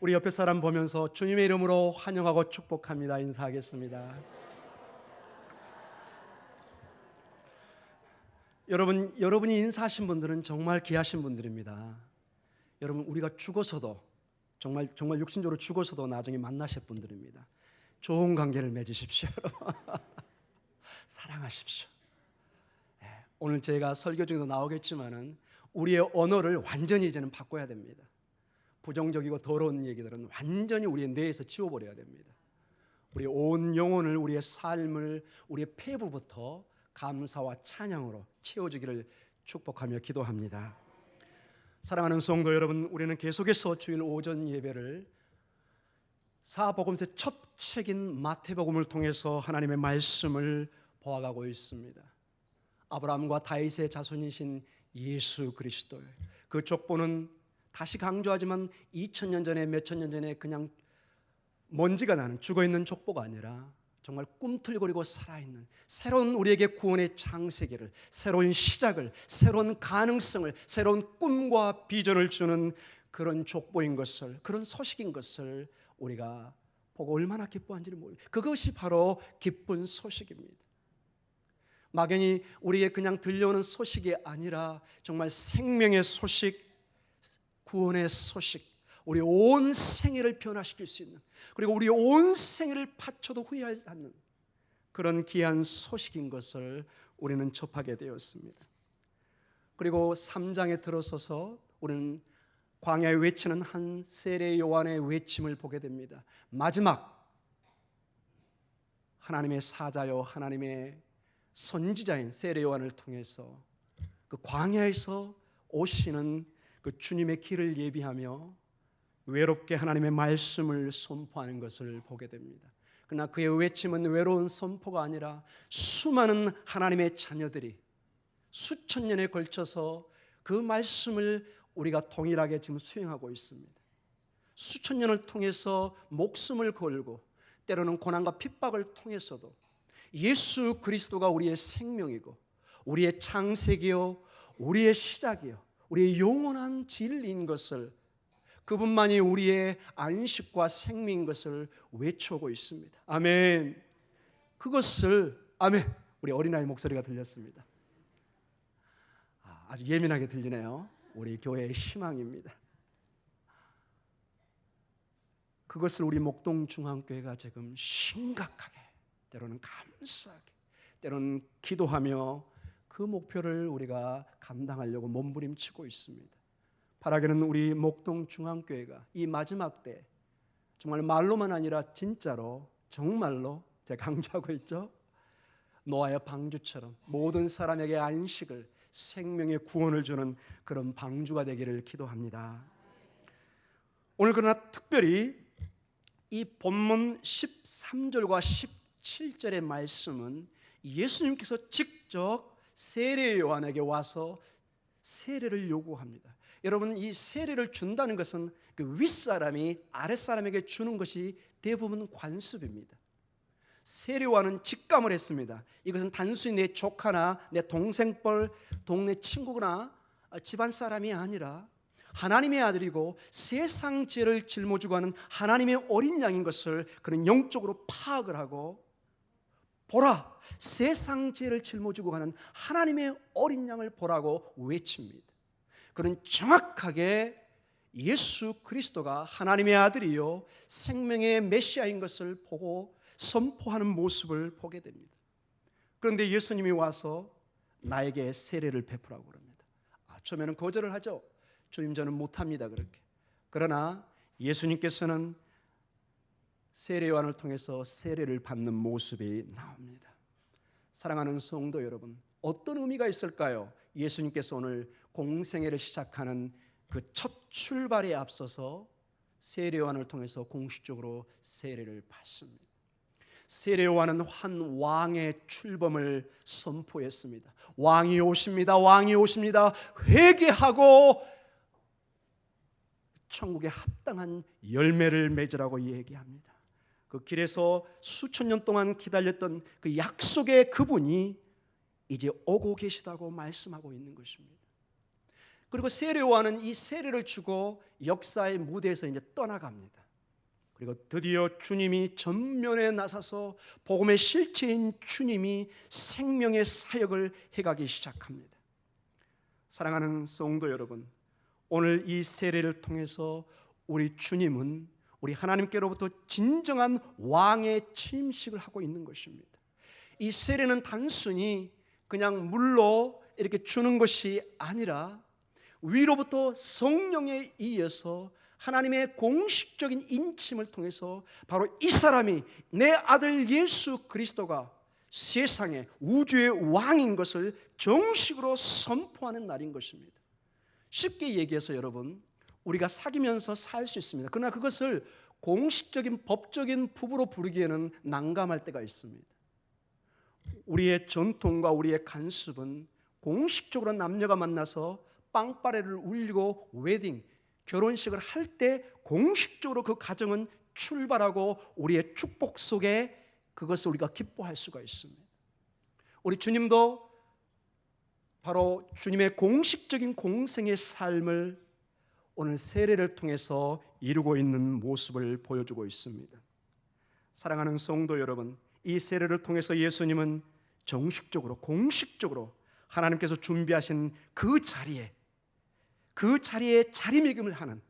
우리 옆에 사람 보면서 주님의 이름으로 환영하고 축복합니다. 인사하겠습니다. 여러분이 인사하신 분들은 정말 귀하신 분들입니다. 여러분, 우리가 죽어서도 정말 육신적으로 죽어서도 나중에 만나실 분들입니다. 좋은 관계를 맺으십시오. 사랑하십시오. 오늘 제가 설교 중에도 나오겠지만은 우리의 언어를 완전히 이제는 바꿔야 됩니다. 부정적이고 더러운 얘기들은 완전히 우리의 뇌에서 지워버려야 됩니다. 우리의 온 영혼을, 우리의 삶을, 우리의 폐부부터 감사와 찬양으로 채워주기를 축복하며 기도합니다. 사랑하는 성도 여러분, 우리는 계속해서 주일 오전 예배를 사복음서의 첫 책인 마태복음을 통해서 하나님의 말씀을 보아가고 있습니다. 아브라함과 다윗의 자손이신 예수 그리스도, 그 족보는 다시 강조하지만 2000년 전에, 몇천 년 전에 그냥 먼지가 나는 죽어있는 족보가 아니라 정말 꿈틀거리고 살아있는 새로운 우리에게 구원의 창세기를, 새로운 시작을, 새로운 가능성을, 새로운 꿈과 비전을 주는 그런 족보인 것을, 그런 소식인 것을 우리가 보고 얼마나 기뻐한지를 모르겠어요. 그것이 바로 기쁜 소식입니다. 막연히 우리의 그냥 들려오는 소식이 아니라 정말 생명의 소식, 구원의 소식, 우리 온 생애를 변화시킬 수 있는, 그리고 우리 온 생애를 바쳐도 후회하지 않는 그런 귀한 소식인 것을 우리는 접하게 되었습니다. 그리고 3장에 들어서서 우리는 광야에 외치는 한 세례 요한의 외침을 보게 됩니다. 마지막 하나님의 사자요, 하나님의 선지자인 세례 요한을 통해서 그 광야에서 오시는 그 주님의 길을 예비하며 외롭게 하나님의 말씀을 선포하는 것을 보게 됩니다. 그러나 그의 외침은 외로운 선포가 아니라 수많은 하나님의 자녀들이 수천 년에 걸쳐서 그 말씀을 우리가 동일하게 지금 수행하고 있습니다. 수천 년을 통해서 목숨을 걸고 때로는 고난과 핍박을 통해서도 예수 그리스도가 우리의 생명이고 우리의 창세기요, 우리의 시작이요, 우리의 영원한 진리인 것을, 그분만이 우리의 안식과 생명인 것을 외쳐오고 있습니다. 아멘. 그것을, 아멘. 우리 어린아이 목소리가 들렸습니다. 아주 예민하게 들리네요. 우리 교회의 희망입니다. 그것을 우리 목동중앙교회가 지금 심각하게, 때로는 감사하게, 때로는 기도하며 그 목표를 우리가 감당하려고 몸부림치고 있습니다. 바라기는 우리 목동중앙교회가 이 마지막 때 정말 말로만 아니라 진짜로, 정말로, 제가 강조하고 있죠, 노아의 방주처럼 모든 사람에게 안식을, 생명의 구원을 주는 그런 방주가 되기를 기도합니다. 오늘 그러나 특별히 이 본문 13절과 17절의 말씀은 예수님께서 직접 세례 요한에게 와서 세례를 요구합니다. 여러분, 이 세례를 준다는 것은 그 윗사람이 아랫사람에게 주는 것이 대부분 관습입니다. 세례 요한은 직감을 했습니다. 이것은 단순히 내 조카나 내 동생뻘, 동네 친구나 집안 사람이 아니라 하나님의 아들이고 세상 죄를 짊어지고 하는 하나님의 어린 양인 것을 그는 영적으로 파악을 하고, 보라, 세상 죄를 짊어지고 가는 하나님의 어린 양을 보라고 외칩니다. 그는 정확하게 예수 그리스도가 하나님의 아들이요 생명의 메시아인 것을 보고 선포하는 모습을 보게 됩니다. 그런데 예수님이 와서 나에게 세례를 베푸라고 그럽니다. 처음에는 거절을 하죠. 주님, 저는 못합니다, 그렇게. 그러나 예수님께서는 세례 요한을 통해서 세례를 받는 모습이 나옵니다. 사랑하는 성도 여러분, 어떤 의미가 있을까요? 예수님께서 오늘 공생애를 시작하는 그 첫 출발에 앞서서 세례 요한을 통해서 공식적으로 세례를 받습니다. 세례 요한은 한 왕의 출범을 선포했습니다. 왕이 오십니다. 왕이 오십니다. 회개하고 천국에 합당한 열매를 맺으라고 얘기합니다. 그 길에서 수천 년 동안 기다렸던 그 약속의 그분이 이제 오고 계시다고 말씀하고 있는 것입니다. 그리고 세례요한은 이 세례를 주고 역사의 무대에서 이제 떠나갑니다. 그리고 드디어 주님이 전면에 나서서 복음의 실체인 주님이 생명의 사역을 해가기 시작합니다. 사랑하는 성도 여러분, 오늘 이 세례를 통해서 우리 주님은 우리 하나님께로부터 진정한 왕의 침식을 하고 있는 것입니다. 이 세례는 단순히 그냥 물로 이렇게 주는 것이 아니라 위로부터 성령에 의해서 하나님의 공식적인 인침을 통해서 바로 이 사람이 내 아들 예수 그리스도가 세상의 우주의 왕인 것을 정식으로 선포하는 날인 것입니다. 쉽게 얘기해서 여러분, 우리가 사귀면서 살 수 있습니다. 그러나 그것을 공식적인 법적인 부부로 부르기에는 난감할 때가 있습니다. 우리의 전통과 우리의 관습은 공식적으로 남녀가 만나서 빵빠레를 울리고 웨딩, 결혼식을 할 때 공식적으로 그 가정은 출발하고 우리의 축복 속에 그것을 우리가 기뻐할 수가 있습니다. 우리 주님도 바로 주님의 공식적인 공생의 삶을 오늘 세례를 통해서 이루고 있는 모습을 보여주고 있습니다. 사랑하는 성도 여러분, 이 세례를 통해서 예수님은 정식적으로 공식적으로 하나님께서 준비하신 그 자리에 자리매김을 하는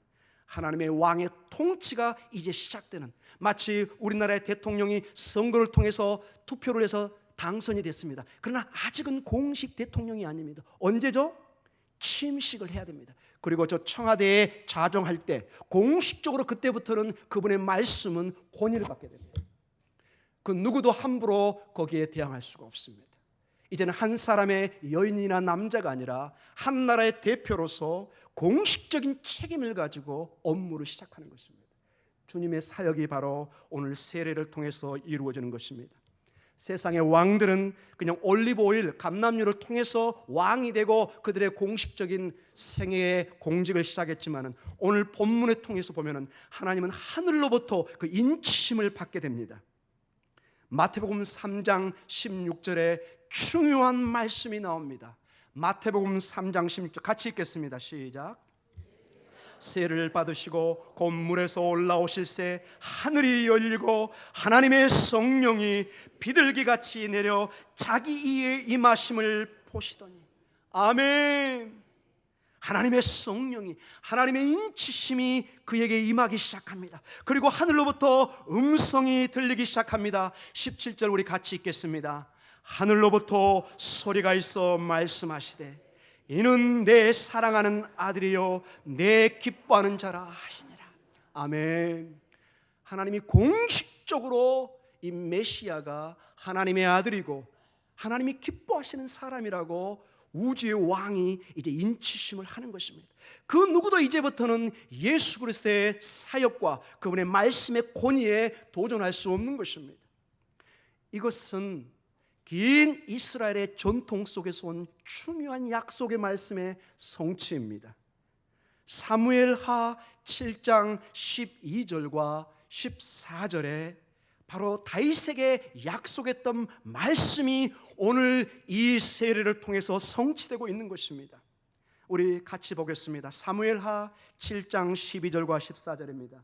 하나님의 왕의 통치가 이제 시작되는, 마치 우리나라의 대통령이 선거를 통해서 투표를 해서 당선이 됐습니다. 그러나 아직은 공식 대통령이 아닙니다. 언제죠? 침식을 해야 됩니다. 그리고 저 청와대에 자정할 때 공식적으로 그때부터는 그분의 말씀은 권위를 받게 됩니다. 그 누구도 함부로 거기에 대항할 수가 없습니다. 이제는 한 사람의 여인이나 남자가 아니라 한 나라의 대표로서 공식적인 책임을 가지고 업무를 시작하는 것입니다. 주님의 사역이 바로 오늘 세례를 통해서 이루어지는 것입니다. 세상의 왕들은 그냥 올리브 오일, 감람유를 통해서 왕이 되고 그들의 공식적인 생애의 공직을 시작했지만 오늘 본문을 통해서 보면은 하나님은 하늘로부터 그 인치심을 받게 됩니다. 마태복음 3장 16절에 중요한 말씀이 나옵니다. 마태복음 3장 16절 같이 읽겠습니다. 시작. 세를 받으시고 곧 물에서 올라오실새 하늘이 열리고 하나님의 성령이 비둘기같이 내려 자기 이에 임하심을 보시더니. 아멘. 하나님의 성령이, 하나님의 인치심이 그에게 임하기 시작합니다. 그리고 하늘로부터 음성이 들리기 시작합니다. 17절 우리 같이 읽겠습니다. 하늘로부터 소리가 있어 말씀하시되 이는 내 사랑하는 아들이요 내 기뻐하는 자라 하시니라. 아멘. 하나님이 공식적으로 이 메시아가 하나님의 아들이고 하나님이 기뻐하시는 사람이라고 우주의 왕이 이제 인치심을 하는 것입니다. 그 누구도 이제부터는 예수 그리스도의 사역과 그분의 말씀의 권위에 도전할 수 없는 것입니다. 이것은 긴 이스라엘의 전통 속에서 온 중요한 약속의 말씀의 성취입니다. 사무엘하 7장 12절과 14절에 바로 다윗에게 약속했던 말씀이 오늘 이 세례를 통해서 성취되고 있는 것입니다. 우리 같이 보겠습니다. 사무엘하 7장 12절과 14절입니다.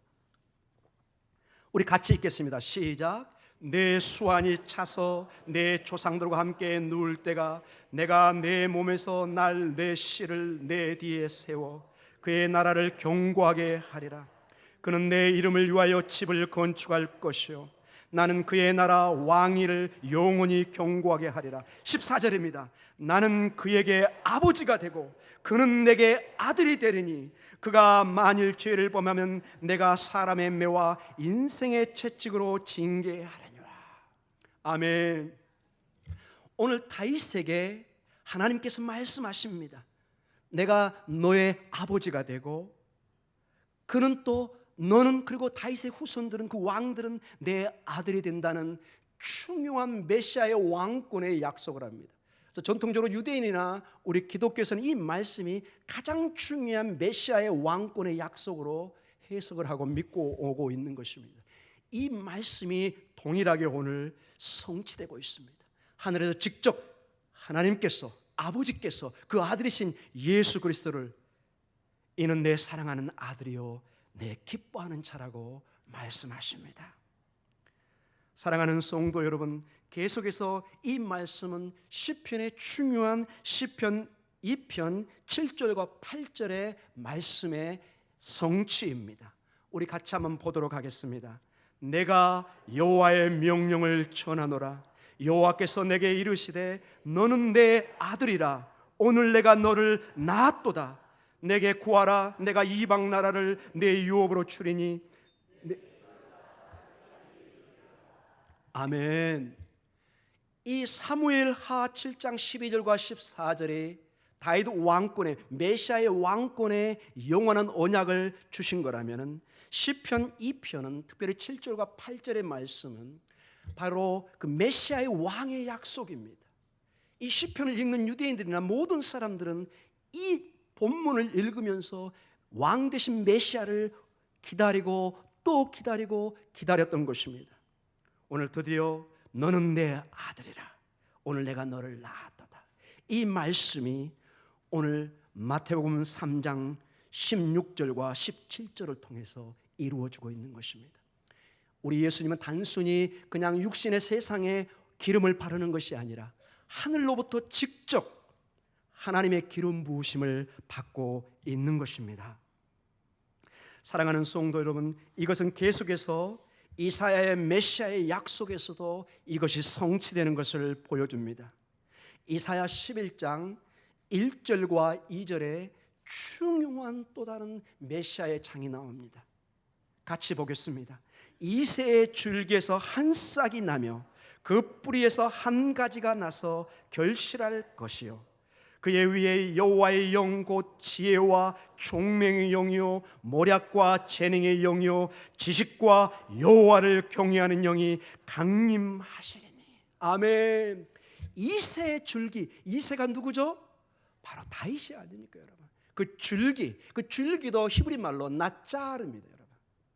우리 같이 읽겠습니다. 시작. 내 수완이 차서 내 조상들과 함께 누울 때가 내가 내 몸에서 날 내 씨를 내 뒤에 세워 그의 나라를 견고하게 하리라. 그는 내 이름을 위하여 집을 건축할 것이요 나는 그의 나라 왕위를 영원히 견고하게 하리라. 14절입니다. 나는 그에게 아버지가 되고 그는 내게 아들이 되리니 그가 만일 죄를 범하면 내가 사람의 매와 인생의 채찍으로 징계하리라. 아멘. 오늘 다윗에게 하나님께서 말씀하십니다. 내가 너의 아버지가 되고 그는 또 너는 그리고 다윗의 후손들은 그 왕들은 내 아들이 된다는 중요한 메시아의 왕권의 약속을 합니다. 그래서 전통적으로 유대인이나 우리 기독교에서는 이 말씀이 가장 중요한 메시아의 왕권의 약속으로 해석을 하고 믿고 오고 있는 것입니다. 이 말씀이 동일하게 오늘 성취되고 있습니다. 하늘에서 직접 하나님께서 아버지께서 그 아들이신 예수 그리스도를 이는 내 사랑하는 아들이요 내 기뻐하는 자라고 말씀하십니다. 사랑하는 성도 여러분, 계속해서 이 말씀은 시편의 중요한 시편 2편 7절과 8절의 말씀의 성취입니다. 우리 같이 한번 보도록 하겠습니다. 내가 여호와의 명령을 전하노라. 여호와께서 내게 이르시되 너는 내 아들이라. 오늘 내가 너를 낳았도다. 내게 구하라. 내가 이방 나라를 내 유업으로 주리니. 아멘. 이 사무엘하 7장 12절과 14절에 다윗 왕권의 메시아의 왕권의 영원한 언약을 주신 거라면은 시편 2편은 특별히 7절과 8절의 말씀은 바로 그 메시아의 왕의 약속입니다. 이 시편을 읽는 유대인들이나 모든 사람들은 이 본문을 읽으면서 왕 되신 메시아를 기다리고 또 기다리고 기다렸던 것입니다. 오늘 드디어 너는 내 아들이라. 오늘 내가 너를 낳았도다. 이 말씀이 오늘 마태복음 3장 16절과 17절을 통해서 이루어지고 있는 것입니다. 우리 예수님은 단순히 그냥 육신의 세상에 기름을 바르는 것이 아니라 하늘로부터 직접 하나님의 기름 부으심을 받고 있는 것입니다. 사랑하는 성도 여러분, 이것은 계속해서 이사야의 메시아의 약속에서도 이것이 성취되는 것을 보여줍니다. 이사야 11장 1절과 2절에 중요한 또 다른 메시아의 장이 나옵니다. 같이 보겠습니다. 이새의 줄기에서 한 싹이 나며 그 뿌리에서 한 가지가 나서 결실할 것이요 그의 위에 여호와의 영 곧 지혜와 총명의 영이요 모략과 재능의 영이요 지식과 여호와를 경외하는 영이 강림하시리니. 아멘. 이새의 줄기, 이새가 누구죠? 바로 다윗이 아닙니까 여러분? 그 줄기도 히브리 말로 나짜르입니다 여러분.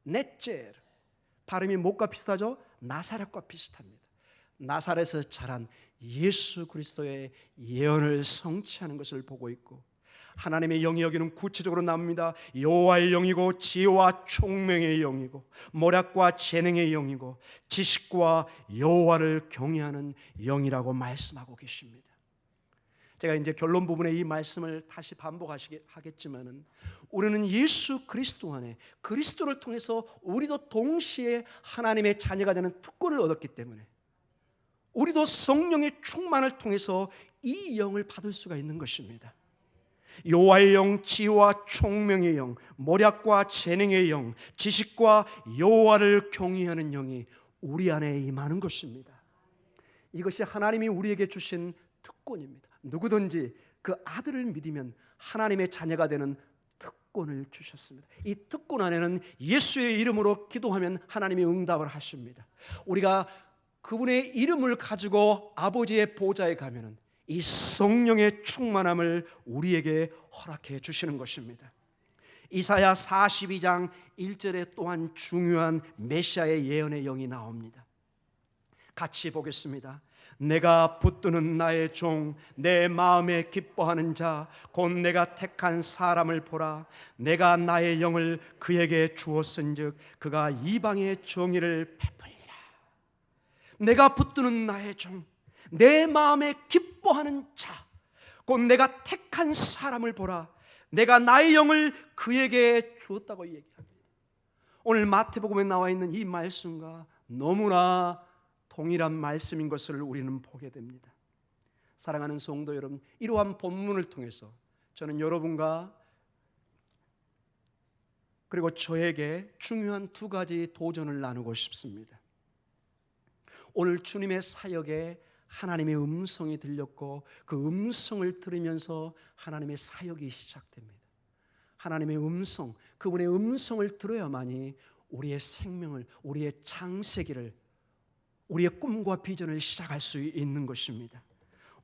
넷제르. 발음이 뭐가 비슷하죠? 나사렛과 비슷합니다. 나사렛에서 자란 예수 그리스도의 예언을 성취하는 것을 보고 있고, 하나님의 영이 여기는 구체적으로 나옵니다. 여호와의 영이고 지혜와 총명의 영이고 모략과 재능의 영이고 지식과 여호와를 경외하는 영이라고 말씀하고 계십니다. 제가 이제 결론 부분에 이 말씀을 다시 반복하겠지만은 우리는 예수 그리스도 안에 그리스도를 통해서 우리도 동시에 하나님의 자녀가 되는 특권을 얻었기 때문에 우리도 성령의 충만을 통해서 이 영을 받을 수가 있는 것입니다. 여호와의 영, 지혜와 총명의 영, 모략과 재능의 영, 지식과 여호와를 경외하는 영이 우리 안에 임하는 것입니다. 이것이 하나님이 우리에게 주신 특권입니다. 누구든지 그 아들을 믿으면 하나님의 자녀가 되는 특권을 주셨습니다. 이 특권 안에는 예수의 이름으로 기도하면 하나님이 응답을 하십니다. 우리가 그분의 이름을 가지고 아버지의 보좌에 가면은 이 성령의 충만함을 우리에게 허락해 주시는 것입니다. 이사야 42장 1절에 또한 중요한 메시아의 예언의 영이 나옵니다. 같이 보겠습니다. 내가 붙드는 나의 종, 내 마음에 기뻐하는 자, 곧 내가 택한 사람을 보라. 내가 나의 영을 그에게 주었은즉 그가 이방의 정의를 베풀리라. 내가 붙드는 나의 종, 내 마음에 기뻐하는 자, 곧 내가 택한 사람을 보라. 내가 나의 영을 그에게 주었다고 얘기합니다. 오늘 마태복음에 나와 있는 이 말씀과 너무나 동일한 말씀인 것을 우리는 보게 됩니다. 사랑하는 성도 여러분, 이러한 본문을 통해서 저는 여러분과 그리고 저에게 중요한 두 가지 도전을 나누고 싶습니다. 오늘 주님의 사역에 하나님의 음성이 들렸고 그 음성을 들으면서 하나님의 사역이 시작됩니다. 하나님의 음성, 그분의 음성을 들어야만이 우리의 생명을, 우리의 창세기를, 우리의 꿈과 비전을 시작할 수 있는 것입니다.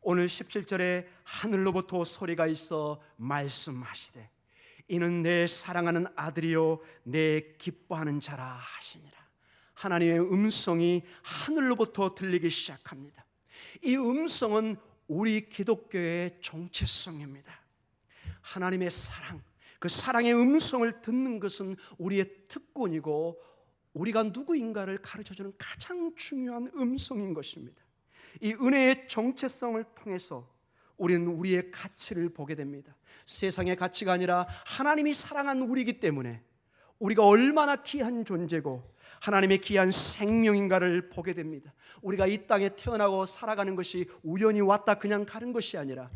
오늘 17절에 하늘로부터 소리가 있어 말씀하시되 이는 내 사랑하는 아들이요 내 기뻐하는 자라 하시니라. 하나님의 음성이 하늘로부터 들리기 시작합니다. 이 음성은 우리 기독교의 정체성입니다. 하나님의 사랑, 그 사랑의 음성을 듣는 것은 우리의 특권이고 우리가 누구인가를 가르쳐주는 가장 중요한 음성인 것입니다. 이 은혜의 정체성을 통해서 우리는 우리의 가치를 보게 됩니다. 세상의 가치가 아니라 하나님이 사랑한 우리이기 때문에 우리가 얼마나 귀한 존재고 하나님의 귀한 생명인가를 보게 됩니다. 우리가 이 땅에 태어나고 살아가는 것이 우연히 왔다 그냥 가는 것이 아니라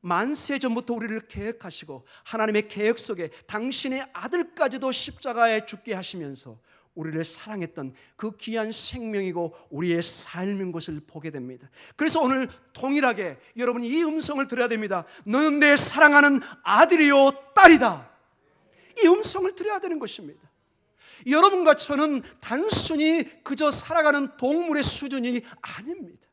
만세 전부터 우리를 계획하시고 하나님의 계획 속에 당신의 아들까지도 십자가에 죽게 하시면서 우리를 사랑했던 그 귀한 생명이고 우리의 삶인 것을 보게 됩니다. 그래서 오늘 동일하게 여러분이 이 음성을 들어야 됩니다. 너는 내 사랑하는 아들이요 딸이다. 이 음성을 들어야 되는 것입니다. 여러분과 저는 단순히 그저 살아가는 동물의 수준이 아닙니다.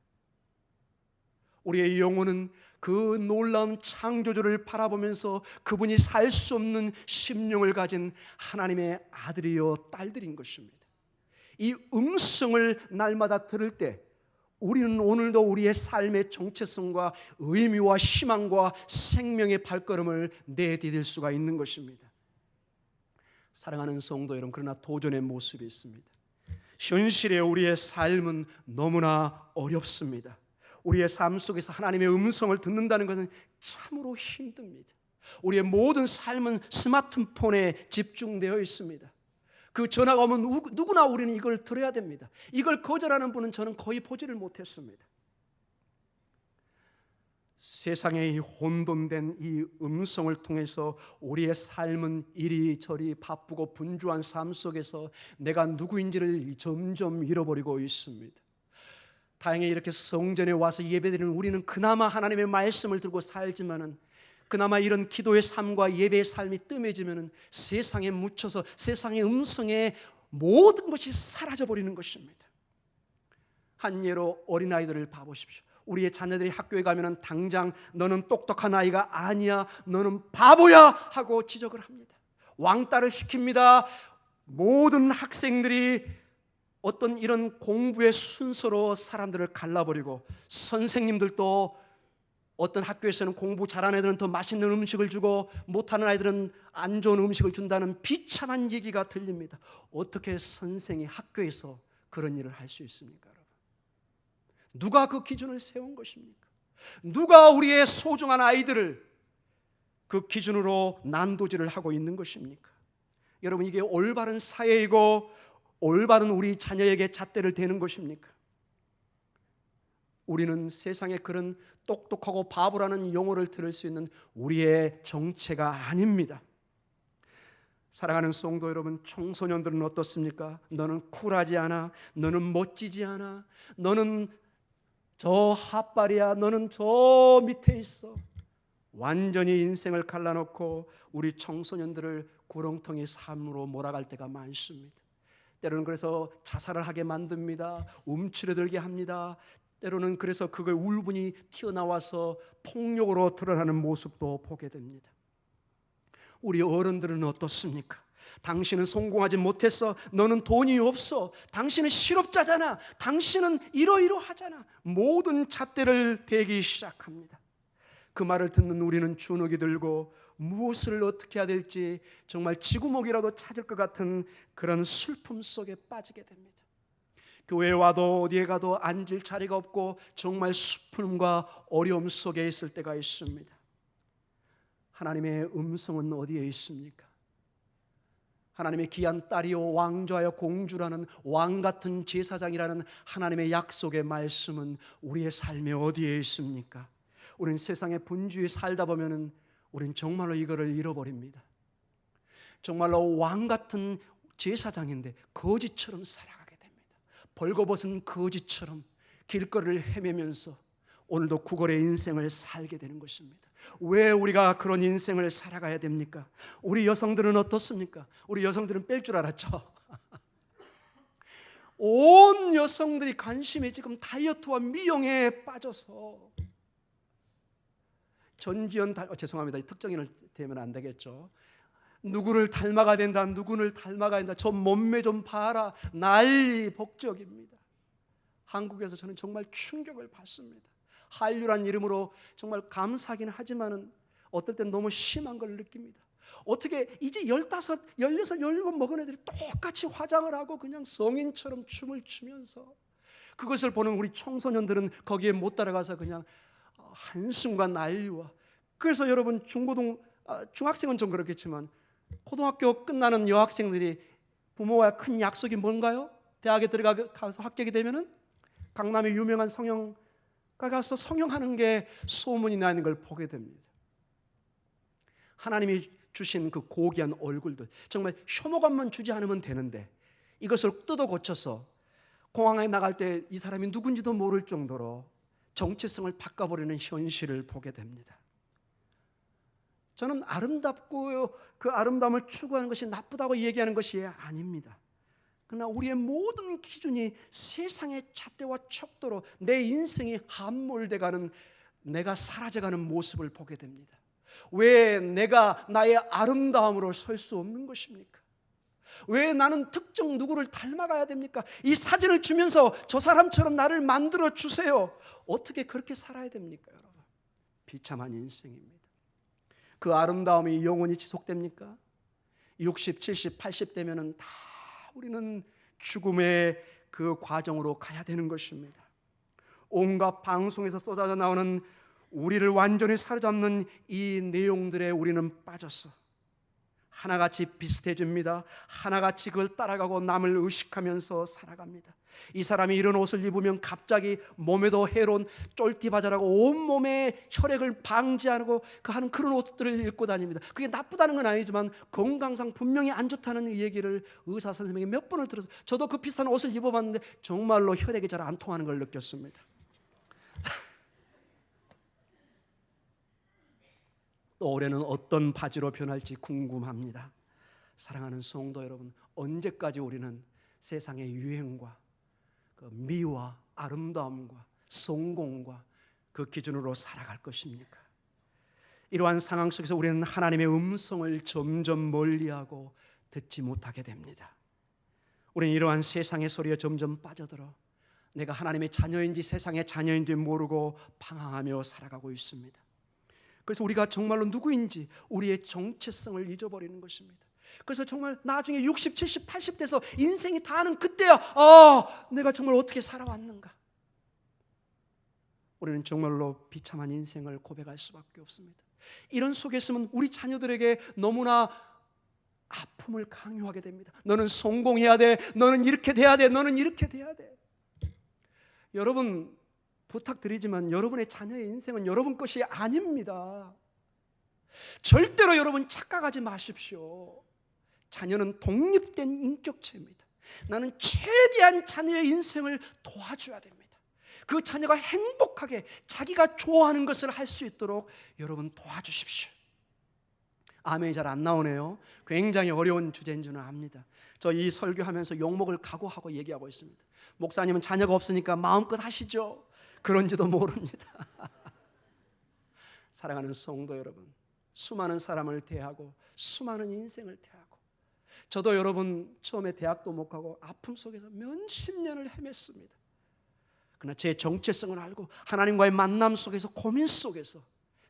우리의 영혼은 그 놀라운 창조주를 바라보면서 그분이 살 수 없는 심령을 가진 하나님의 아들이요 딸들인 것입니다. 이 음성을 날마다 들을 때 우리는 오늘도 우리의 삶의 정체성과 의미와 희망과 생명의 발걸음을 내디딜 수가 있는 것입니다. 사랑하는 성도 여러분, 그러나 도전의 모습이 있습니다. 현실의 우리의 삶은 너무나 어렵습니다. 우리의 삶 속에서 하나님의 음성을 듣는다는 것은 참으로 힘듭니다. 우리의 모든 삶은 스마트폰에 집중되어 있습니다. 그 전화가 오면 누구나 우리는 이걸 들어야 됩니다. 이걸 거절하는 분은 저는 거의 보지를 못했습니다. 세상의 이 혼돈된 이 음성을 통해서 우리의 삶은 이리저리 바쁘고 분주한 삶 속에서 내가 누구인지를 점점 잃어버리고 있습니다. 다행히 이렇게 성전에 와서 예배드리는 우리는 그나마 하나님의 말씀을 들고 살지만은 그나마 이런 기도의 삶과 예배의 삶이 뜸해지면은 세상에 묻혀서 세상의 음성에 모든 것이 사라져버리는 것입니다. 한 예로 어린아이들을 봐보십시오. 우리의 자녀들이 학교에 가면은 당장 너는 똑똑한 아이가 아니야, 너는 바보야 하고 지적을 합니다. 왕따를 시킵니다. 모든 학생들이 어떤 이런 공부의 순서로 사람들을 갈라버리고 선생님들도 어떤 학교에서는 공부 잘하는 애들은 더 맛있는 음식을 주고 못하는 아이들은 안 좋은 음식을 준다는 비참한 얘기가 들립니다. 어떻게 선생이 학교에서 그런 일을 할 수 있습니까? 누가 그 기준을 세운 것입니까? 누가 우리의 소중한 아이들을 그 기준으로 난도질을 하고 있는 것입니까? 여러분, 이게 올바른 사회이고 올바른 우리 자녀에게 잣대를 대는 것입니까? 우리는 세상에 그런 똑똑하고 바보라는 용어를 들을 수 있는 우리의 정체가 아닙니다. 사랑하는 성도 여러분, 청소년들은 어떻습니까? 너는 쿨하지 않아, 너는 멋지지 않아, 너는 저 핫발이야, 너는 저 밑에 있어. 완전히 인생을 갈라놓고 우리 청소년들을 구렁텅이 삶으로 몰아갈 때가 많습니다. 때로는 그래서 자살을 하게 만듭니다. 움츠러들게 합니다. 때로는 그래서 그걸 울분이 튀어나와서 폭력으로 드러나는 모습도 보게 됩니다. 우리 어른들은 어떻습니까? 당신은 성공하지 못했어. 너는 돈이 없어. 당신은 실업자잖아. 당신은 이러이러하잖아. 모든 잣대를 대기 시작합니다. 그 말을 듣는 우리는 주눅이 들고 무엇을 어떻게 해야 될지 정말 지구목이라도 찾을 것 같은 그런 슬픔 속에 빠지게 됩니다. 교회에 와도 어디에 가도 앉을 자리가 없고 정말 슬픔과 어려움 속에 있을 때가 있습니다. 하나님의 음성은 어디에 있습니까? 하나님의 귀한 딸이요 왕좌여 공주라는 왕같은 제사장이라는 하나님의 약속의 말씀은 우리의 삶에 어디에 있습니까? 우리는 세상의 분주에 살다 보면은 우리는 정말로 이거를 잃어버립니다. 정말로 왕같은 제사장인데 거지처럼 살아가게 됩니다. 벌거벗은 거지처럼 길거리를 헤매면서 오늘도 구걸의 인생을 살게 되는 것입니다. 왜 우리가 그런 인생을 살아가야 됩니까? 우리 여성들은 어떻습니까? 우리 여성들은 뺄 줄 알았죠. 온 여성들이 관심이 지금 다이어트와 미용에 빠져서 전지현 죄송합니다. 특정인을 대면 안 되겠죠. 누구를 닮아가야 된다. 누구를 닮아가야 된다. 저 몸매 좀 봐라. 난리 복적입니다. 한국에서 저는 정말 충격을 받습니다. 한류란 이름으로 정말 감사하긴 하지만은 어떨 땐 너무 심한 걸 느낍니다. 어떻게 이제 15, 16, 17 먹은 애들이 똑같이 화장을 하고 그냥 성인처럼 춤을 추면서, 그것을 보는 우리 청소년들은 거기에 못 따라가서 그냥 한순간 난리와. 그래서 여러분 중학생은 좀 그렇겠지만 고등학교 끝나는 여학생들이 부모와 큰 약속이 뭔가요? 대학에 들어가서 합격이 되면은 강남의 유명한 성형가 가서 성형하는 게 소문이 나 있는 걸 보게 됩니다. 하나님이 주신 그 고귀한 얼굴들, 정말 혐오감만 주지 않으면 되는데 이것을 뜯어 고쳐서 공항에 나갈 때 이 사람이 누군지도 모를 정도로 정체성을 바꿔버리는 현실을 보게 됩니다. 저는 아름답고 그 아름다움을 추구하는 것이 나쁘다고 얘기하는 것이 아닙니다. 그러나 우리의 모든 기준이 세상의 잣대와 척도로 내 인생이 함몰돼가는, 내가 사라져가는 모습을 보게 됩니다. 왜 내가 나의 아름다움으로 설 수 없는 것입니까? 왜 나는 특정 누구를 닮아가야 됩니까? 이 사진을 주면서 저 사람처럼 나를 만들어 주세요. 어떻게 그렇게 살아야 됩니까, 여러분? 비참한 인생입니다. 그 아름다움이 영원히 지속됩니까? 60, 70, 80 되면은 다 우리는 죽음의 그 과정으로 가야 되는 것입니다. 온갖 방송에서 쏟아져 나오는 우리를 완전히 사로잡는 이 내용들에 우리는 빠져서 하나같이 비슷해집니다. 하나같이 그걸 따라가고 남을 의식하면서 살아갑니다. 이 사람이 이런 옷을 입으면 갑자기 몸에도 해로운 쫄티바자라고 온몸에 혈액을 방지하고 하는 그런 옷들을 입고 다닙니다. 그게 나쁘다는 건 아니지만 건강상 분명히 안 좋다는 얘기를 의사 선생님에게 몇 번을 들어서, 저도 그 비슷한 옷을 입어봤는데 정말로 혈액이 잘 안 통하는 걸 느꼈습니다. 또 올해는 어떤 바지로 변할지 궁금합니다. 사랑하는 성도 여러분, 언제까지 우리는 세상의 유행과 그 미와 아름다움과 성공과 그 기준으로 살아갈 것입니까? 이러한 상황 속에서 우리는 하나님의 음성을 점점 멀리하고 듣지 못하게 됩니다. 우리는 이러한 세상의 소리에 점점 빠져들어 내가 하나님의 자녀인지 세상의 자녀인지 모르고 방황하며 살아가고 있습니다. 그래서 우리가 정말로 누구인지 우리의 정체성을 잊어버리는 것입니다. 그래서 정말 나중에 60, 70, 80 돼서 인생이 다하는 그때야 내가 정말 어떻게 살아왔는가. 우리는 정말로 비참한 인생을 고백할 수밖에 없습니다. 이런 속에 있으면 우리 자녀들에게 너무나 아픔을 강요하게 됩니다. 너는 성공해야 돼, 너는 이렇게 돼야 돼, 너는 이렇게 돼야 돼. 여러분 부탁드리지만 여러분의 자녀의 인생은 여러분 것이 아닙니다. 절대로 여러분 착각하지 마십시오. 자녀는 독립된 인격체입니다. 나는 최대한 자녀의 인생을 도와줘야 됩니다. 그 자녀가 행복하게 자기가 좋아하는 것을 할 수 있도록 여러분 도와주십시오. 아멘이 잘 안 나오네요. 굉장히 어려운 주제인 줄은 압니다. 저 이 설교하면서 욕먹을 각오하고 얘기하고 있습니다. 목사님은 자녀가 없으니까 마음껏 하시죠. 그런지도 모릅니다. 사랑하는 성도 여러분, 수많은 사람을 대하고 수많은 인생을 대하고, 저도 여러분 처음에 대학도 못 가고 아픔 속에서 몇십 년을 헤맸습니다. 그러나 제 정체성을 알고 하나님과의 만남 속에서, 고민 속에서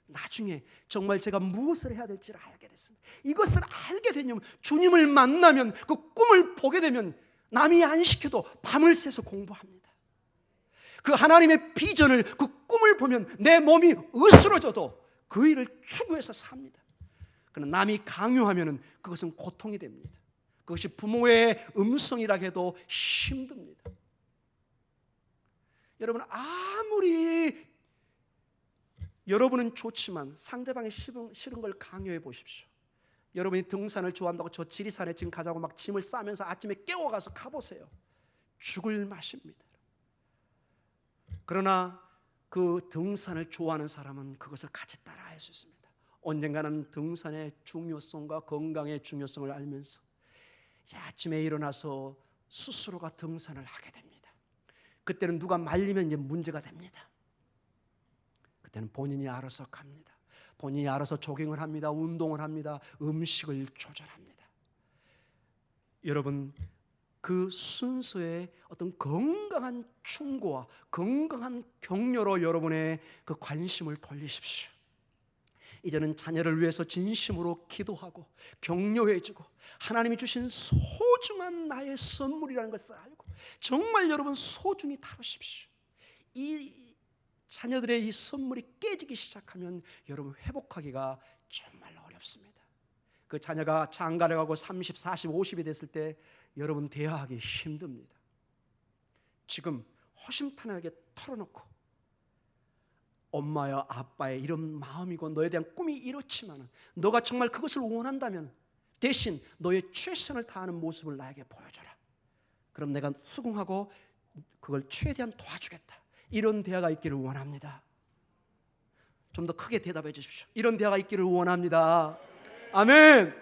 나중에 정말 제가 무엇을 해야 될지를 알게 됐습니다. 이것을 알게 되면, 주님을 만나면, 그 꿈을 보게 되면 남이 안 시켜도 밤을 새서 공부합니다. 그 하나님의 비전을, 그 꿈을 보면 내 몸이 으스러져도 그 일을 추구해서 삽니다. 그러나 남이 강요하면 그것은 고통이 됩니다. 그것이 부모의 음성이라 해도 힘듭니다. 여러분, 아무리 여러분은 좋지만 상대방이 싫은 걸 강요해 보십시오. 여러분이 등산을 좋아한다고 저 지리산에 지금 가자고 막 짐을 싸면서 아침에 깨워가서 가보세요. 죽을 맛입니다. 그러나 그 등산을 좋아하는 사람은 그것을 같이 따라할 수 있습니다. 언젠가는 등산의 중요성과 건강의 중요성을 알면서 아침에 일어나서 스스로가 등산을 하게 됩니다. 그때는 누가 말리면 이제 문제가 됩니다. 그때는 본인이 알아서 갑니다. 본인이 알아서 조깅을 합니다. 운동을 합니다. 음식을 조절합니다. 여러분, 그 순수의 어떤 건강한 충고와 건강한 격려로 여러분의 그 관심을 돌리십시오. 이제는 자녀를 위해서 진심으로 기도하고 격려해주고 하나님이 주신 소중한 나의 선물이라는 것을 알고 정말 여러분 소중히 다루십시오. 이 자녀들의 이 선물이 깨지기 시작하면 여러분 회복하기가 정말 어렵습니다. 그 자녀가 장가를 가고 30, 40, 50이 됐을 때 여러분 대화하기 힘듭니다. 지금 허심탄회하게 털어놓고 엄마야 아빠의 이런 마음이고 너에 대한 꿈이 이렇지만 너가 정말 그것을 원한다면 대신 너의 최선을 다하는 모습을 나에게 보여줘라. 그럼 내가 수긍하고 그걸 최대한 도와주겠다. 이런 대화가 있기를 원합니다. 좀 더 크게 대답해 주십시오. 이런 대화가 있기를 원합니다. 아멘.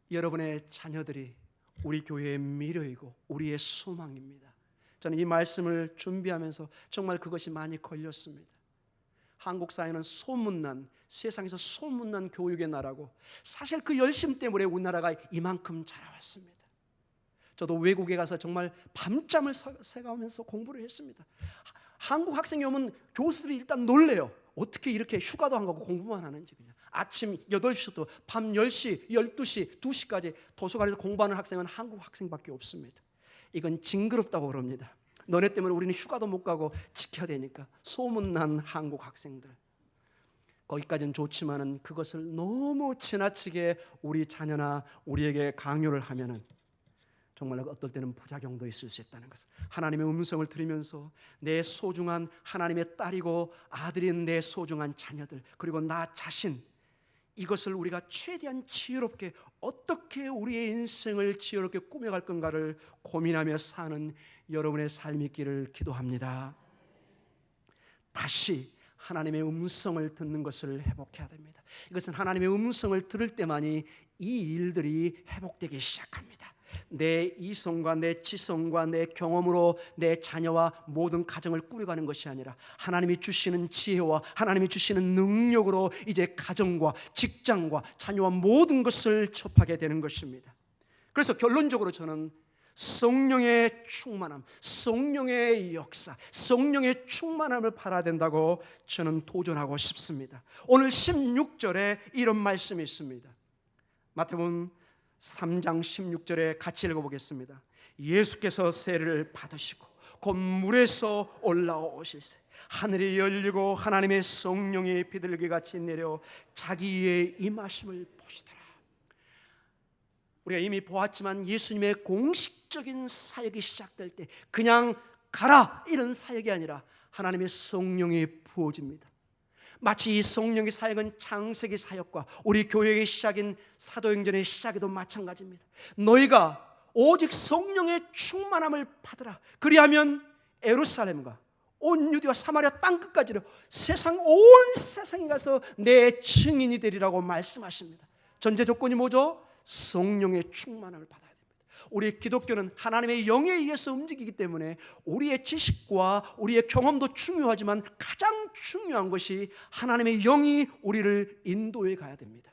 여러분의 자녀들이 우리 교회의 미래이고 우리의 소망입니다. 저는 이 말씀을 준비하면서 정말 그것이 많이 걸렸습니다. 한국 사회는 소문난, 세상에서 소문난 교육의 나라고 사실 그 열심 때문에 우리나라가 이만큼 자라왔습니다. 저도 외국에 가서 정말 밤잠을 새가면서 공부를 했습니다. 한국 학생이 오면 교수들이 일단 놀래요. 어떻게 이렇게 휴가도 안 가고 공부만 하는지. 그냥 아침 8시부터 밤 10시, 12시, 2시까지 도서관에서 공부하는 학생은 한국 학생밖에 없습니다. 이건 징그럽다고 그럽니다. 너네 때문에 우리는 휴가도 못 가고 지켜야 되니까. 소문난 한국 학생들. 거기까지는 좋지만은 그것을 너무 지나치게 우리 자녀나 우리에게 강요를 하면은 정말 어떨 때는 부작용도 있을 수 있다는 것을 하나님의 음성을 들으면서 내 소중한 하나님의 딸이고 아들인 내 소중한 자녀들 그리고 나 자신 이것을 우리가 최대한 지혜롭게 어떻게 우리의 인생을 지혜롭게 꾸며갈 건가를 고민하며 사는 여러분의 삶이 있기를 기도합니다. 다시 하나님의 음성을 듣는 것을 회복해야 됩니다. 이것은 하나님의 음성을 들을 때만이 이 일들이 회복되기 시작합니다. 내 이성과 내 지성과 내 경험으로 내 자녀와 모든 가정을 꾸려가는 것이 아니라 하나님이 주시는 지혜와 하나님이 주시는 능력으로 이제 가정과 직장과 자녀와 모든 것을 접하게 되는 것입니다. 그래서 결론적으로 저는 성령의 충만함, 성령의 역사, 성령의 충만함을 바라야 된다고 저는 도전하고 싶습니다. 오늘 16절에 이런 말씀이 있습니다. 마태복음 3장 16절에 같이 읽어보겠습니다. 예수께서 세례를 받으시고 곧 물에서 올라오실세 하늘이 열리고 하나님의 성령이 비둘기같이 내려 자기의 임하심을 보시더라. 우리가 이미 보았지만 예수님의 공식적인 사역이 시작될 때 그냥 가라 이런 사역이 아니라 하나님의 성령이 부어집니다. 마치 이 성령의 사역은 창세기 사역과 우리 교회의 시작인 사도행전의 시작에도 마찬가지입니다. 너희가 오직 성령의 충만함을 받으라. 그리하면 예루살렘과 온 유대와 사마리아 땅끝까지로 세상 온 세상에 가서 내 증인이 되리라고 말씀하십니다. 전제 조건이 뭐죠? 성령의 충만함을 받아야 됩니다. 우리 기독교는 하나님의 영에 의해서 움직이기 때문에 우리의 지식과 우리의 경험도 중요하지만 가장 중요한 것이 하나님의 영이 우리를 인도해 가야 됩니다.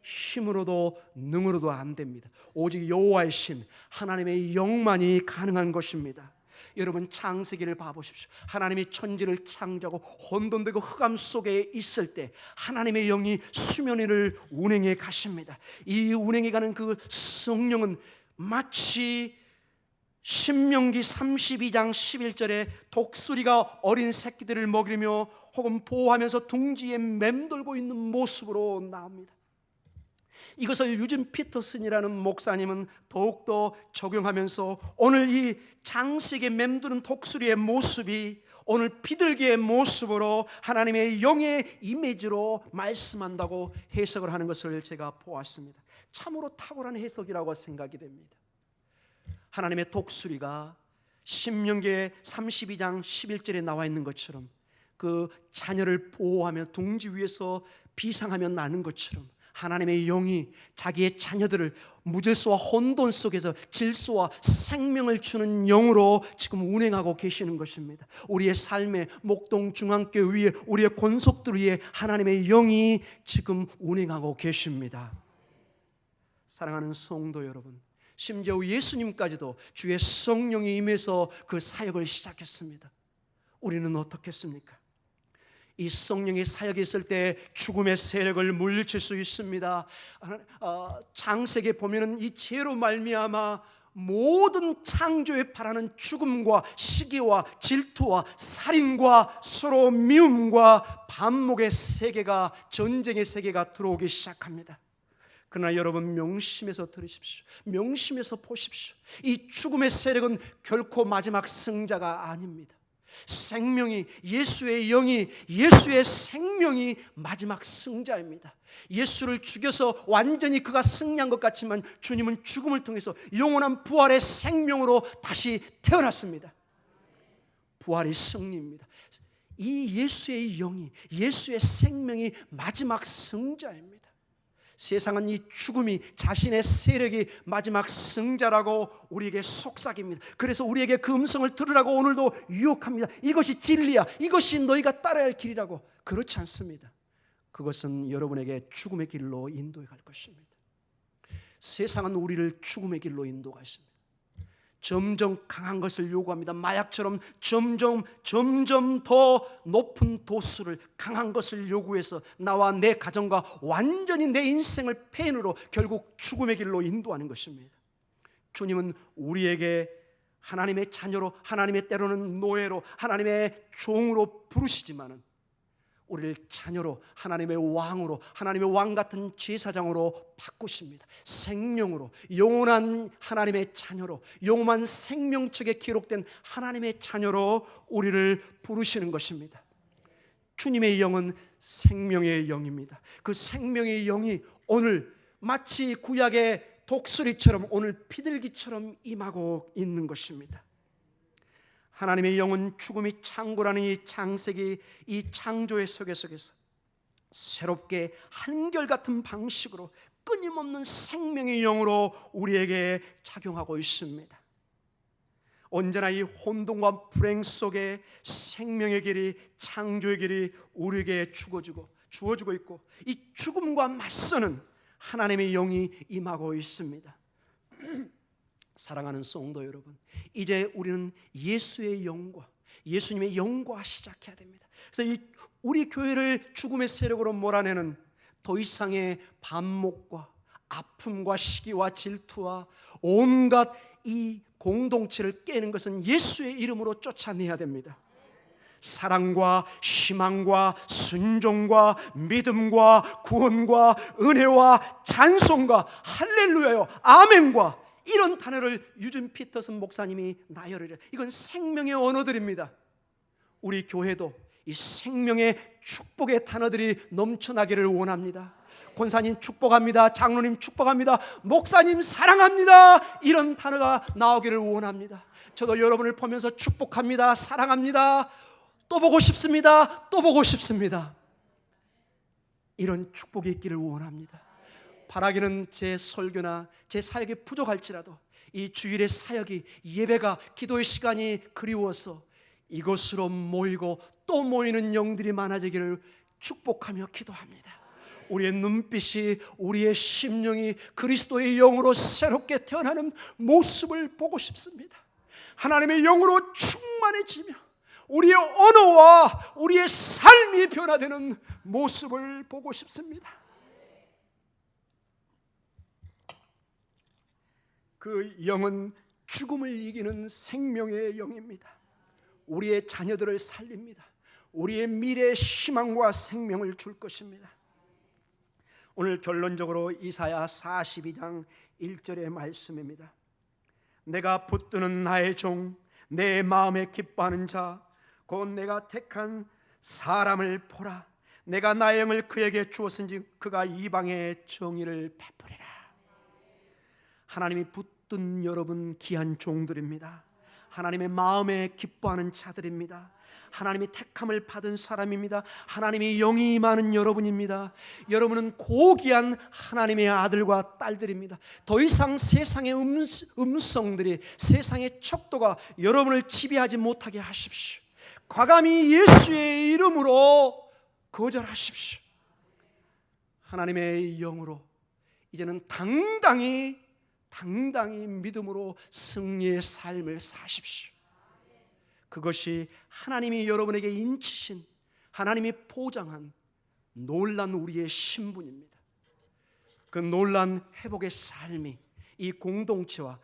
힘으로도 능으로도 안 됩니다. 오직 여호와의 신 하나님의 영만이 가능한 것입니다. 여러분 창세기를 봐보십시오. 하나님이 천지를 창조하고 혼돈되고 흑암 속에 있을 때 하나님의 영이 수면 위를 운행해 가십니다. 이 운행해 가는 그 성령은 마치 신명기 32장 11절에 독수리가 어린 새끼들을 먹이며 혹은 보호하면서 둥지에 맴돌고 있는 모습으로 나옵니다. 이것을 유진 피터슨이라는 목사님은 더욱더 적용하면서 오늘 이 장식에 맴도는 독수리의 모습이 오늘 비둘기의 모습으로 하나님의 영의 이미지로 말씀한다고 해석을 하는 것을 제가 보았습니다. 참으로 탁월한 해석이라고 생각이 됩니다. 하나님의 독수리가 신명기 32장 11절에 나와 있는 것처럼 그 자녀를 보호하며 둥지 위에서 비상하며 나는 것처럼 하나님의 영이 자기의 자녀들을 무질서와 혼돈 속에서 질서와 생명을 주는 영으로 지금 운행하고 계시는 것입니다. 우리의 삶의 목동 중앙교회 위에 우리의 권속들 위에 하나님의 영이 지금 운행하고 계십니다. 사랑하는 성도 여러분, 심지어 예수님까지도 주의 성령이 임해서 그 사역을 시작했습니다. 우리는 어떻겠습니까? 이 성령의 사역이 있을 때 죽음의 세력을 물리칠 수 있습니다. 창세기에 보면은 이 죄로 말미암아 모든 창조에 바라는 죽음과 시기와 질투와 살인과 서로 미움과 반목의 세계가, 전쟁의 세계가 들어오기 시작합니다. 그러나 여러분, 명심해서 들으십시오. 명심해서 보십시오. 이 죽음의 세력은 결코 마지막 승자가 아닙니다. 생명이, 예수의 영이, 예수의 생명이 마지막 승자입니다. 예수를 죽여서 완전히 그가 승리한 것 같지만 주님은 죽음을 통해서 영원한 부활의 생명으로 다시 태어났습니다. 부활의 승리입니다. 이 예수의 영이, 예수의 생명이 마지막 승자입니다. 세상은 이 죽음이, 자신의 세력이 마지막 승자라고 우리에게 속삭입니다. 그래서 우리에게 그 음성을 들으라고 오늘도 유혹합니다. 이것이 진리야, 이것이 너희가 따라야 할 길이라고. 그렇지 않습니다. 그것은 여러분에게 죽음의 길로 인도해 갈 것입니다. 세상은 우리를 죽음의 길로 인도가 있습니다. 점점 강한 것을 요구합니다. 마약처럼 점점 더 높은 도수를, 강한 것을 요구해서 나와 내 가정과 완전히 내 인생을 폐인으로 결국 죽음의 길로 인도하는 것입니다. 주님은 우리에게 하나님의 자녀로, 하나님의 때로는 노예로, 하나님의 종으로 부르시지만은 우리를 자녀로, 하나님의 왕으로, 하나님의 왕 같은 제사장으로 바꾸십니다. 생명으로, 영원한 하나님의 자녀로, 영원한 생명책에 기록된 하나님의 자녀로 우리를 부르시는 것입니다. 주님의 영은 생명의 영입니다. 그 생명의 영이 오늘 마치 구약의 독수리처럼, 오늘 비둘기처럼 임하고 있는 것입니다. 하나님의 영은 죽음이 창고라는 이 창세기, 이 창조의 속에서 새롭게 한결같은 방식으로 끊임없는 생명의 영으로 우리에게 작용하고 있습니다. 언제나 이 혼돈과 불행 속에 생명의 길이, 창조의 길이 우리에게 주어지고 있고, 이 죽음과 맞서는 하나님의 영이 임하고 있습니다. 사랑하는 성도 여러분, 이제 우리는 예수의 영과, 예수님의 영과 시작해야 됩니다. 그래서 이 우리 교회를 죽음의 세력으로 몰아내는 더 이상의 반목과 아픔과 시기와 질투와 온갖 이 공동체를 깨는 것은 예수의 이름으로 쫓아내야 됩니다. 사랑과 희망과 순종과 믿음과 구원과 은혜와 찬송과 할렐루야요, 아멘과 이런 단어를 유진 피터슨 목사님이 나열을 해요. 이건 생명의 언어들입니다. 우리 교회도 이 생명의 축복의 단어들이 넘쳐나기를 원합니다. 권사님 축복합니다, 장로님 축복합니다, 목사님 사랑합니다, 이런 단어가 나오기를 원합니다. 저도 여러분을 보면서 축복합니다, 사랑합니다, 또 보고 싶습니다, 또 보고 싶습니다, 이런 축복이 있기를 원합니다. 바라기는 제 설교나 제 사역이 부족할지라도 이 주일의 사역이, 예배가, 기도의 시간이 그리워서 이곳으로 모이고 또 모이는 영들이 많아지기를 축복하며 기도합니다. 우리의 눈빛이, 우리의 심령이 그리스도의 영으로 새롭게 태어나는 모습을 보고 싶습니다. 하나님의 영으로 충만해지며 우리의 언어와 우리의 삶이 변화되는 모습을 보고 싶습니다. 그 영은 죽음을 이기는 생명의 영입니다. 우리의 자녀들을 살립니다. 우리의 미래의 희망과 생명을 줄 것입니다. 오늘 결론적으로 이사야 42장 1절의 말씀입니다. 내가 붙드는 나의 종, 내 마음에 기뻐하는 자, 곧 내가 택한 사람을 보라. 내가 나의 영을 그에게 주었은지 그가 이방의 정의를 베푸리라. 하나님이 붙든 여러분 귀한 종들입니다. 하나님의 마음에 기뻐하는 자들입니다. 하나님이 택함을 받은 사람입니다. 하나님의 영이 임하는 여러분입니다. 여러분은 고귀한 하나님의 아들과 딸들입니다. 더 이상 세상의 음성들이, 세상의 척도가 여러분을 지배하지 못하게 하십시오. 과감히 예수의 이름으로 거절하십시오. 하나님의 영으로 이제는 당당히 믿음으로 승리의 삶을 사십시오. 그것이 하나님이 여러분에게 인치신, 하나님이 포장한 놀란 우리의 신분입니다. 그 놀란 회복의 삶이 이 공동체와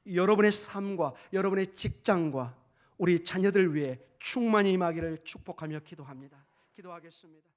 여러분의 삶과 여러분의 직장과 우리 자녀들 위해 충만히 임하기를 축복하며 기도합니다. 기도하겠습니다.